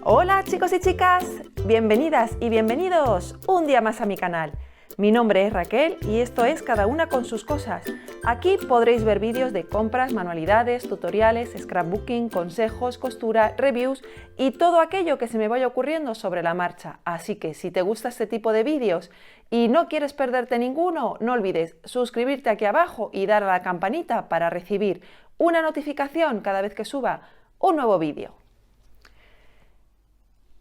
Hola chicos y chicas, bienvenidas y bienvenidos un día más a mi canal. Mi nombre es Raquel y esto es Cada una con sus cosas. Aquí podréis ver vídeos de compras, manualidades, tutoriales, scrapbooking, consejos, costura, reviews y todo aquello que se me vaya ocurriendo sobre la marcha. Así que si te gusta este tipo de vídeos y no quieres perderte ninguno, no olvides suscribirte aquí abajo y dar a la campanita para recibir una notificación cada vez que suba un nuevo vídeo.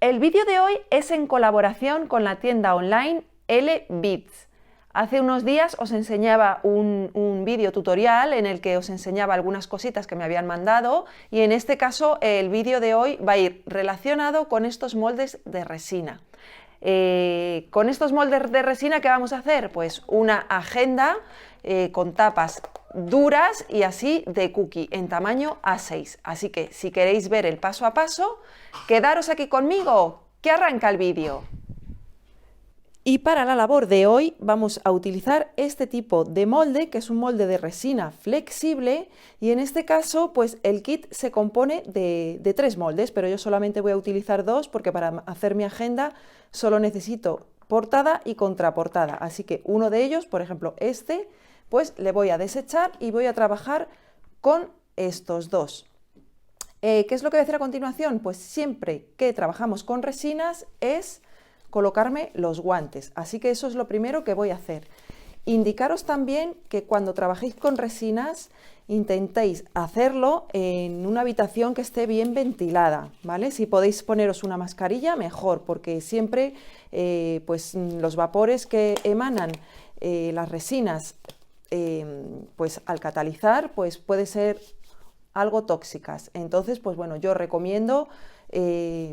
El vídeo de hoy es en colaboración con la tienda online LBits. Hace unos días os enseñaba un vídeo tutorial en el que os enseñaba algunas cositas que me habían mandado y en este caso el vídeo de hoy va a ir relacionado con estos moldes de resina. Con estos moldes de resina, ¿qué vamos a hacer? Pues una agenda con tapas duras y así de cookie en tamaño A6. Así que si queréis ver el paso a paso, quedaros aquí conmigo, que arranca el vídeo. Y para la labor de hoy vamos a utilizar este tipo de molde, que es un molde de resina flexible, y en este caso pues el kit se compone de 3 moldes, pero yo solamente voy a utilizar 2 porque para hacer mi agenda solo necesito portada y contraportada, así que uno de ellos, por ejemplo este, pues le voy a desechar y voy a trabajar con estos dos. ¿Qué es lo que voy a hacer a continuación? Pues siempre que trabajamos con resinas es colocarme los guantes, así que eso es lo primero que voy a hacer. Indicaros también que cuando trabajéis con resinas intentéis hacerlo en una habitación que esté bien ventilada, ¿vale? Si podéis poneros una mascarilla, mejor, porque siempre pues los vapores que emanan las resinas pues al catalizar pues puede ser algo tóxicas. Entonces, pues bueno, yo recomiendo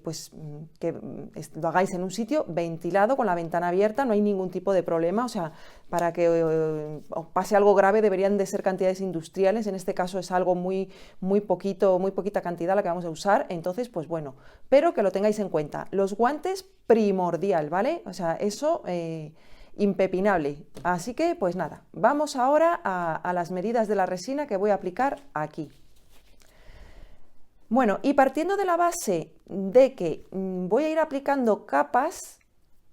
pues que lo hagáis en un sitio ventilado, con la ventana abierta, no hay ningún tipo de problema, o sea, para que os pase algo grave deberían de ser cantidades industriales, en este caso es algo muy poquita cantidad la que vamos a usar, entonces, pues bueno, pero que lo tengáis en cuenta. Los guantes, primordial, ¿vale? O sea, eso impepinable. Así que, pues nada, vamos ahora a las medidas de la resina que voy a aplicar aquí. Bueno, y partiendo de la base de que voy a ir aplicando capas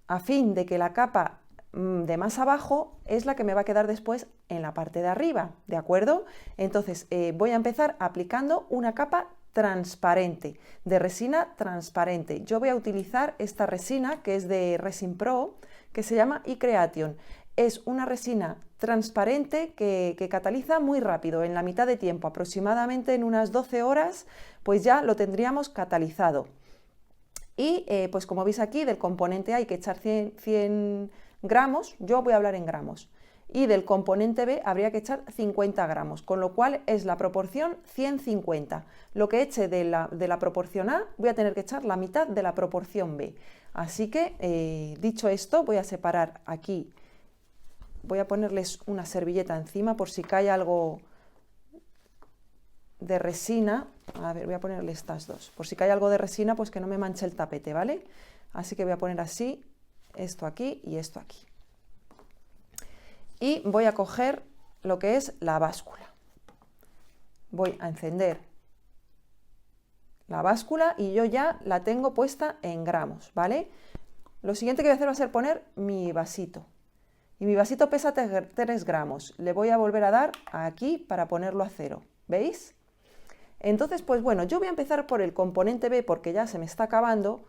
a fin de que la capa de más abajo es la que me va a quedar después en la parte de arriba, ¿de acuerdo? Entonces voy a empezar aplicando una capa transparente, de resina transparente. Yo voy a utilizar esta resina que es de Resin Pro, que se llama iCreation. Es una resina transparente que cataliza muy rápido, en la mitad de tiempo, aproximadamente en unas 12 horas, pues ya lo tendríamos catalizado. Y pues como veis aquí, del componente A hay que echar 100 gramos, yo voy a hablar en gramos, y del componente B habría que echar 50 gramos, con lo cual es la proporción 100-50. Lo que eche de la proporción A voy a tener que echar la mitad de la proporción B. Así que, dicho esto, voy a separar aquí. Voy a ponerles una servilleta encima por si cae algo de resina. A ver, voy a ponerle estas dos. Por si cae algo de resina, pues que no me manche el tapete, ¿vale? Así que voy a poner así, esto aquí y esto aquí. Y voy a coger lo que es la báscula. Voy a encender la báscula y yo ya la tengo puesta en gramos, ¿vale? Lo siguiente que voy a hacer va a ser poner mi vasito. Y mi vasito pesa 3 gramos. Le voy a volver a dar aquí para ponerlo a 0. ¿Veis? Entonces, pues bueno, yo voy a empezar por el componente B porque ya se me está acabando.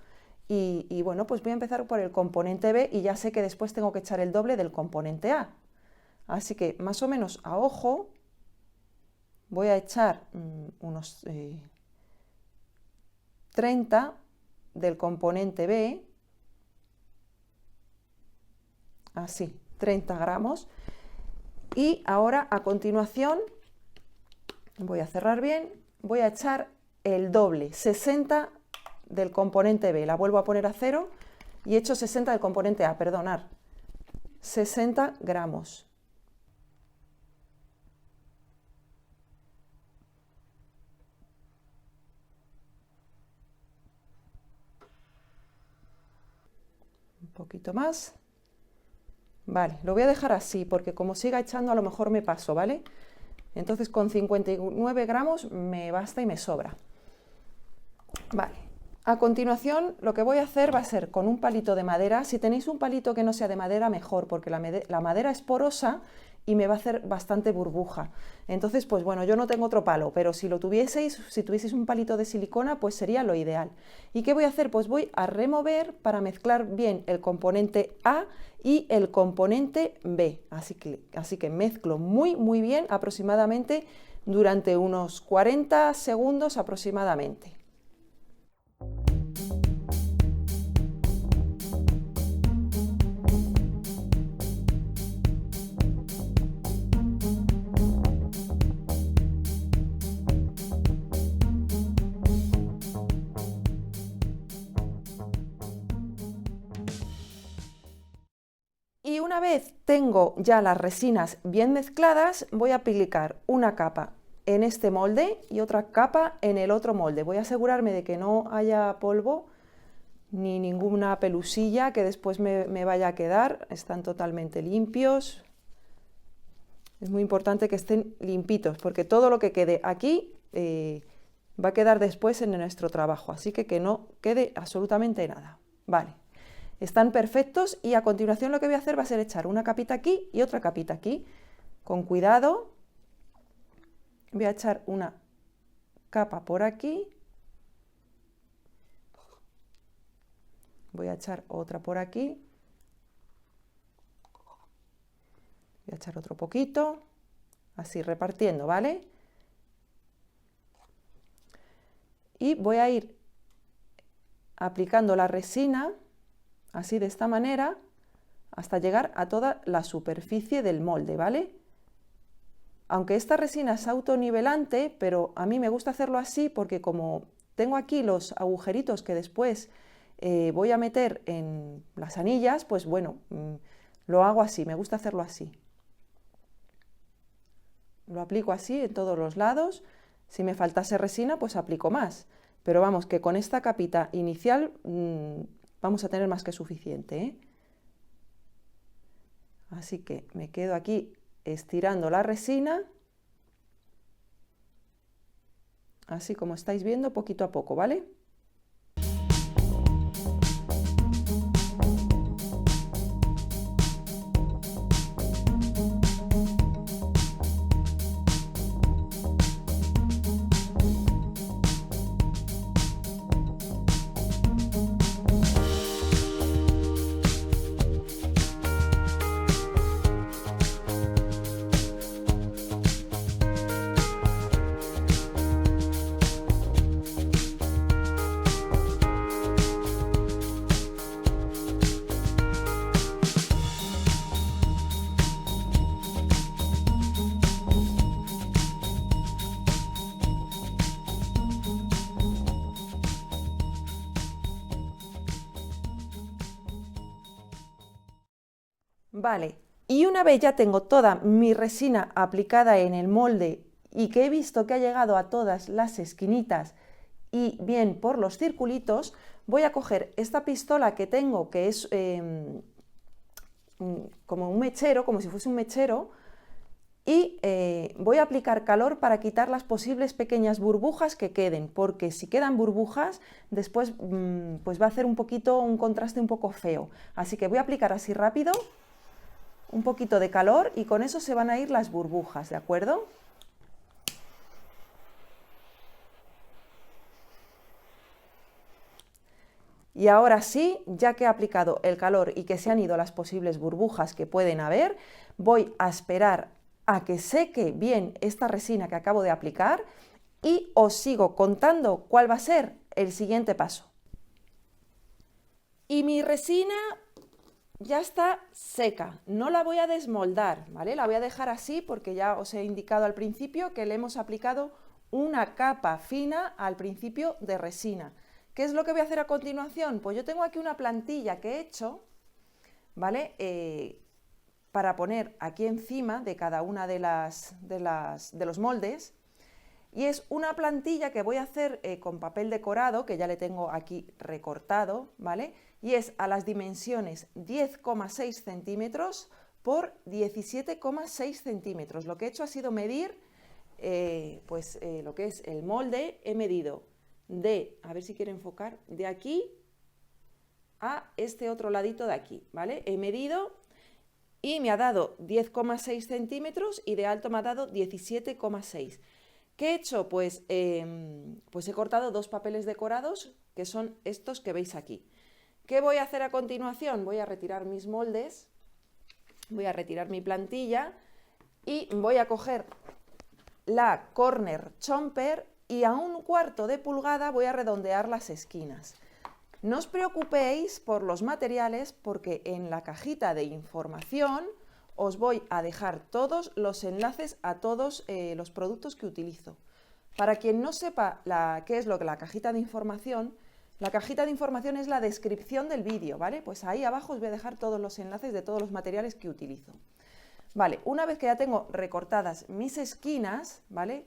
Y bueno, pues voy a empezar por el componente B y ya sé que después tengo que echar el doble del componente A. Así que más o menos a ojo voy a echar unos 30 del componente B. Así. 30 gramos y ahora a continuación voy a cerrar bien, voy a echar el doble, 60 del componente B, la vuelvo a poner a 0 y echo 60 del componente A, perdonad, 60 gramos. Un poquito más. Vale, lo voy a dejar así porque como siga echando a lo mejor me paso, ¿vale? Entonces con 59 gramos me basta y me sobra. Vale, A continuación, lo que voy a hacer va a ser con un palito de madera. Si tenéis un palito que no sea de madera, mejor, porque la madera es porosa y me va a hacer bastante burbuja. Entonces, pues bueno, yo no tengo otro palo, pero si lo tuvieseis, si tuvieseis un palito de silicona, pues sería lo ideal. ¿Y qué voy a hacer? Pues voy a remover para mezclar bien el componente A y el componente B. Así que mezclo muy bien, aproximadamente durante unos 40 segundos aproximadamente. Y una vez tengo ya las resinas bien mezcladas, voy a aplicar una capa en este molde y otra capa en el otro molde. Voy a asegurarme de que no haya polvo ni ninguna pelusilla que después me vaya a quedar. Están totalmente limpios. Es muy importante que estén limpitos porque todo lo que quede aquí va a quedar después en nuestro trabajo. Así que no quede absolutamente nada. Vale. Están perfectos y a continuación lo que voy a hacer va a ser echar una capita aquí y otra capita aquí. Con cuidado voy a echar una capa por aquí. Voy a echar otra por aquí. Voy a echar otro poquito, así repartiendo, ¿vale? Y voy a ir aplicando la resina así de esta manera hasta llegar a toda la superficie del molde, ¿vale? Aunque esta resina es autonivelante, pero a mí me gusta hacerlo así porque como tengo aquí los agujeritos que después voy a meter en las anillas, pues bueno, lo hago así, me gusta hacerlo así. Lo aplico así en todos los lados. Si me faltase resina, pues aplico más. Pero vamos, que con esta capita inicial vamos a tener más que suficiente, ¿eh? Así que me quedo aquí estirando la resina, así como estáis viendo, poquito a poco, ¿vale? Vale, y una vez ya tengo toda mi resina aplicada en el molde y que he visto que ha llegado a todas las esquinitas y bien por los circulitos, voy a coger esta pistola que tengo, que es como un mechero, como si fuese un mechero, y voy a aplicar calor para quitar las posibles pequeñas burbujas que queden, porque si quedan burbujas, después pues va a hacer un contraste un poco feo. Así que voy a aplicar así rápido un poquito de calor y con eso se van a ir las burbujas, ¿de acuerdo? Y ahora sí, ya que he aplicado el calor y que se han ido las posibles burbujas que pueden haber, voy a esperar a que seque bien esta resina que acabo de aplicar y os sigo contando cuál va a ser el siguiente paso. Y mi resina ya está seca, no la voy a desmoldar, ¿vale? La voy a dejar así porque ya os he indicado al principio que le hemos aplicado una capa fina al principio de resina. ¿Qué es lo que voy a hacer a continuación? Pues yo tengo aquí una plantilla que he hecho, ¿vale? Para poner aquí encima de cada una de los moldes. Y es una plantilla que voy a hacer con papel decorado, que ya le tengo aquí recortado, ¿vale? Y es a las dimensiones 10,6 centímetros por 17,6 centímetros. Lo que he hecho ha sido medir lo que es el molde. He medido a ver si quiere enfocar, de aquí a este otro ladito de aquí, ¿vale? He medido y me ha dado 10,6 centímetros y de alto me ha dado 17,6. ¿Qué he hecho? Pues he cortado 2 papeles decorados, que son estos que veis aquí. ¿Qué voy a hacer a continuación? Voy a retirar mis moldes, voy a retirar mi plantilla y voy a coger la corner chomper y a 1/4 de pulgada voy a redondear las esquinas. No os preocupéis por los materiales porque en la cajita de información os voy a dejar todos los enlaces a todos los productos que utilizo. Para quien no sepa qué es lo que la cajita de información es la descripción del vídeo, ¿vale? Pues ahí abajo os voy a dejar todos los enlaces de todos los materiales que utilizo. Vale, una vez que ya tengo recortadas mis esquinas, ¿vale?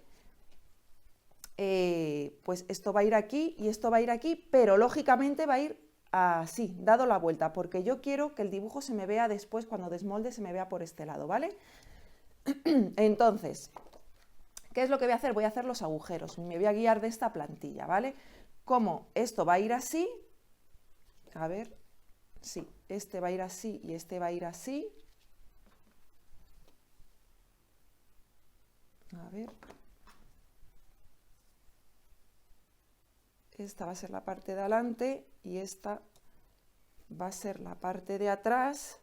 Pues esto va a ir aquí y esto va a ir aquí, pero lógicamente va a ir así, dado la vuelta, porque yo quiero que el dibujo se me vea después, cuando desmolde, se me vea por este lado, ¿vale? Entonces, ¿qué es lo que voy a hacer? Voy a hacer los agujeros, me voy a guiar de esta plantilla, ¿vale? Como esto va a ir así, a ver, sí, este va a ir así y este va a ir así. A ver. Esta va a ser la parte de adelante y esta va a ser la parte de atrás,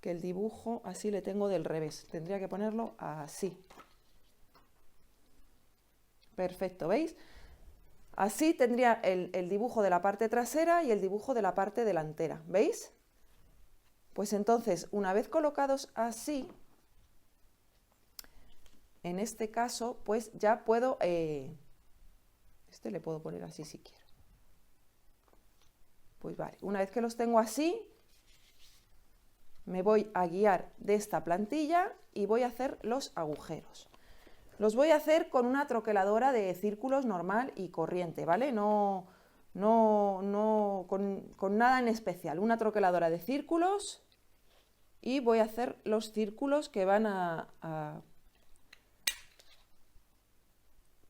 que el dibujo así le tengo del revés. Tendría que ponerlo así. Perfecto, ¿veis? Así tendría el dibujo de la parte trasera y el dibujo de la parte delantera, ¿veis? Pues entonces, una vez colocados así, en este caso, pues ya puedo... Este le puedo poner así si quiero. Pues vale, una vez que los tengo así, me voy a guiar de esta plantilla y voy a hacer los agujeros. Los voy a hacer con una troqueladora de círculos normal y corriente, ¿vale? No con nada en especial. Una troqueladora de círculos y voy a hacer los círculos que van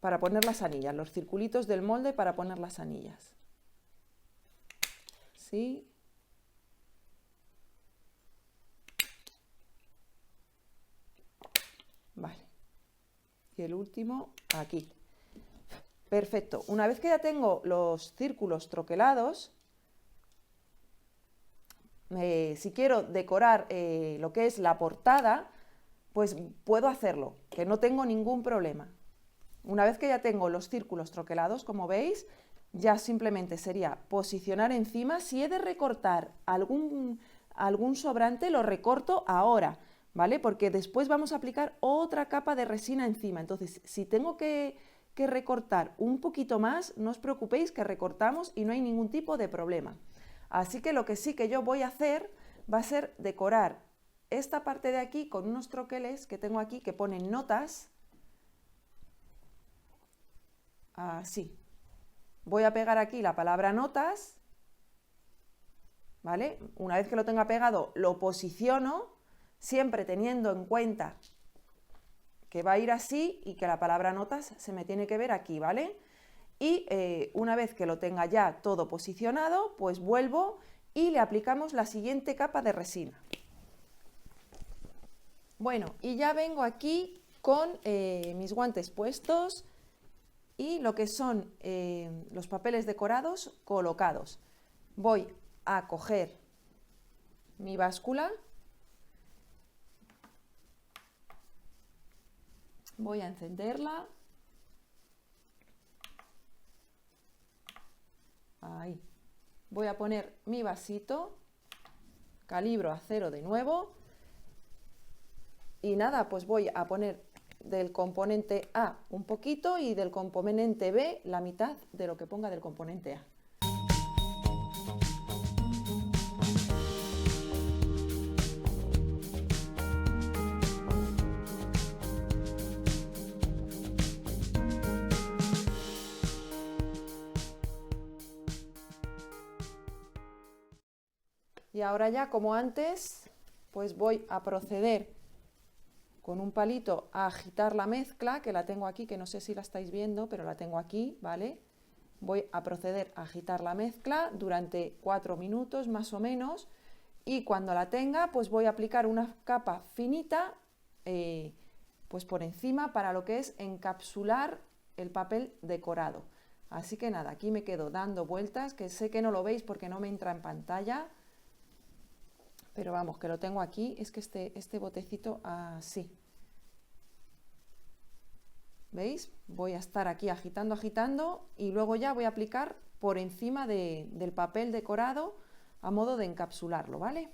para poner las anillas, los circulitos del molde para poner las anillas. ¿Sí? Vale. Y el último aquí. Perfecto. Una vez que ya tengo los círculos troquelados, si quiero decorar lo que es la portada, pues puedo hacerlo, que no tengo ningún problema. Una vez que ya tengo los círculos troquelados, como veis, ya simplemente sería posicionar encima. Si he de recortar algún sobrante, lo recorto ahora, ¿vale? Porque después vamos a aplicar otra capa de resina encima. Entonces, si tengo que recortar un poquito más, no os preocupéis que recortamos y no hay ningún tipo de problema. Así que lo que sí que yo voy a hacer va a ser decorar esta parte de aquí con unos troqueles que tengo aquí que ponen notas. Así. Voy a pegar aquí la palabra notas, ¿vale? Una vez que lo tenga pegado, lo posiciono, siempre teniendo en cuenta que va a ir así y que la palabra notas se me tiene que ver aquí, ¿vale? Y una vez que lo tenga ya todo posicionado, pues vuelvo y le aplicamos la siguiente capa de resina. Bueno, y ya vengo aquí con mis guantes puestos y lo que son los papeles decorados colocados. Voy a coger mi báscula, voy a encenderla, ahí, voy a poner mi vasito, calibro a 0 de nuevo y nada, pues voy a poner del componente A un poquito y del componente B la mitad de lo que ponga del componente A. Y ahora ya, como antes, pues voy a proceder con un palito a agitar la mezcla, que la tengo aquí, que no sé si la estáis viendo, pero la tengo aquí, ¿vale? voy a proceder a agitar la mezcla durante 4 minutos más o menos, y cuando la tenga pues voy a aplicar una capa finita pues por encima para lo que es encapsular el papel decorado. Así que nada, aquí me quedo dando vueltas, que sé que no lo veis porque no me entra en pantalla, pero vamos, que lo tengo aquí. Es que este botecito así, ¿veis? Voy a estar aquí agitando, agitando, y luego ya voy a aplicar por encima del papel decorado a modo de encapsularlo, ¿vale?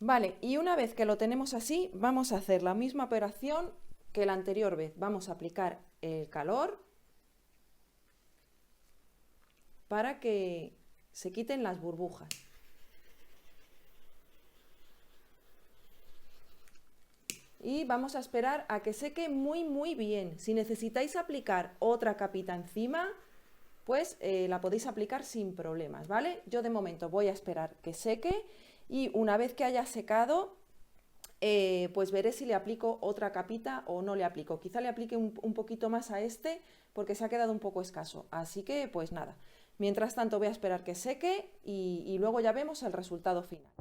Vale, y una vez que lo tenemos así, vamos a hacer la misma operación que la anterior vez. Vamos a aplicar el calor para que se quiten las burbujas. Y vamos a esperar a que seque muy bien. Si necesitáis aplicar otra capita encima, pues la podéis aplicar sin problemas, ¿vale? Yo de momento voy a esperar que seque, y una vez que haya secado, pues veré si le aplico otra capita o no le aplico. Quizá le aplique un poquito más a este porque se ha quedado un poco escaso. Así que pues nada, mientras tanto voy a esperar que seque y luego ya vemos el resultado final.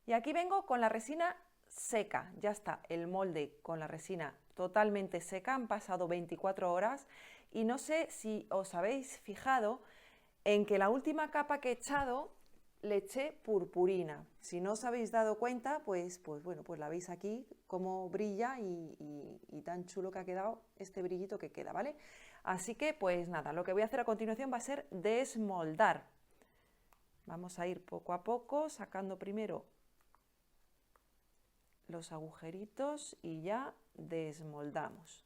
Y aquí vengo con la resina seca, ya está el molde con la resina totalmente seca, han pasado 24 horas y no sé si os habéis fijado en que la última capa que he echado le eché purpurina. Si no os habéis dado cuenta, pues bueno, pues la veis aquí cómo brilla y tan chulo que ha quedado este brillito que queda, ¿vale? Así que pues nada, lo que voy a hacer a continuación va a ser desmoldar. Vamos a ir poco a poco sacando primero los agujeritos y ya desmoldamos.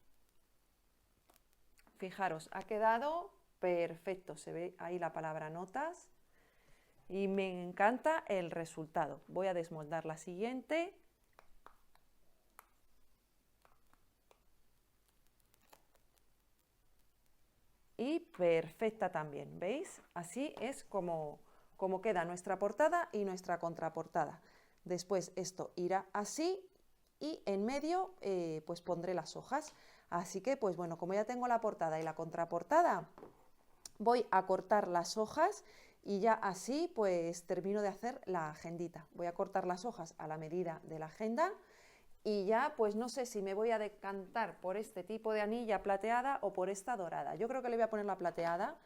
Fijaros, ha quedado perfecto, se ve ahí la palabra notas y me encanta el resultado. Voy a desmoldar la siguiente. Y perfecta también, ¿veis? Así es como queda nuestra portada y nuestra contraportada. Después esto irá así y en medio pues pondré las hojas. Así que pues bueno, como ya tengo la portada y la contraportada, voy a cortar las hojas y ya así pues termino de hacer la agendita. Voy a cortar las hojas a la medida de la agenda y ya pues no sé si me voy a decantar por este tipo de anilla plateada o por esta dorada. Yo creo que le voy a poner la plateada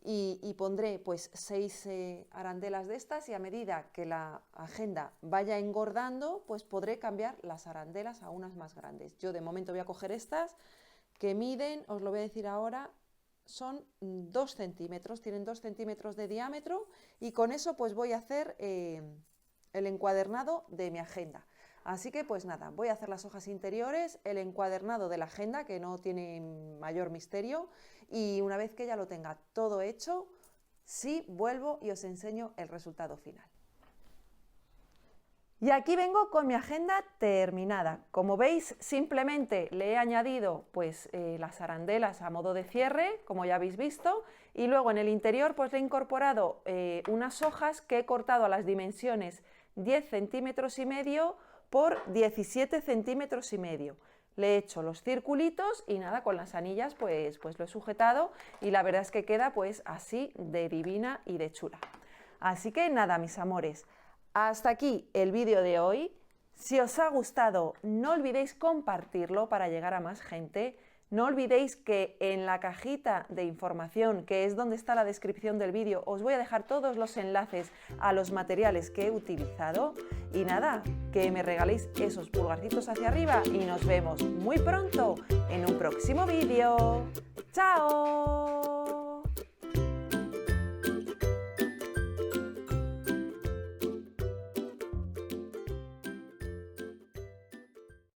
y pondré pues 6 arandelas de estas y a medida que la agenda vaya engordando pues podré cambiar las arandelas a unas más grandes. Yo de momento voy a coger estas que miden, os lo voy a decir ahora, son 2 centímetros, tienen 2 centímetros de diámetro y con eso pues voy a hacer el encuadernado de mi agenda. Así que pues nada, voy a hacer las hojas interiores, el encuadernado de la agenda, que no tiene mayor misterio, y una vez que ya lo tenga todo hecho, sí vuelvo y os enseño el resultado final. Y aquí vengo con mi agenda terminada. Como veis, simplemente le he añadido pues las arandelas a modo de cierre, como ya habéis visto, y luego en el interior pues le he incorporado unas hojas que he cortado a las dimensiones 10 centímetros y medio por 17 centímetros y medio. Le he hecho los circulitos y nada, con las anillas pues lo he sujetado y la verdad es que queda pues así de divina y de chula. Así que nada, mis amores, hasta aquí el vídeo de hoy. Si os ha gustado, no olvidéis compartirlo para llegar a más gente. No olvidéis que en la cajita de información, que es donde está la descripción del vídeo, os voy a dejar todos los enlaces a los materiales que he utilizado. Y nada, que me regaléis esos pulgarcitos hacia arriba y nos vemos muy pronto en un próximo vídeo. ¡Chao!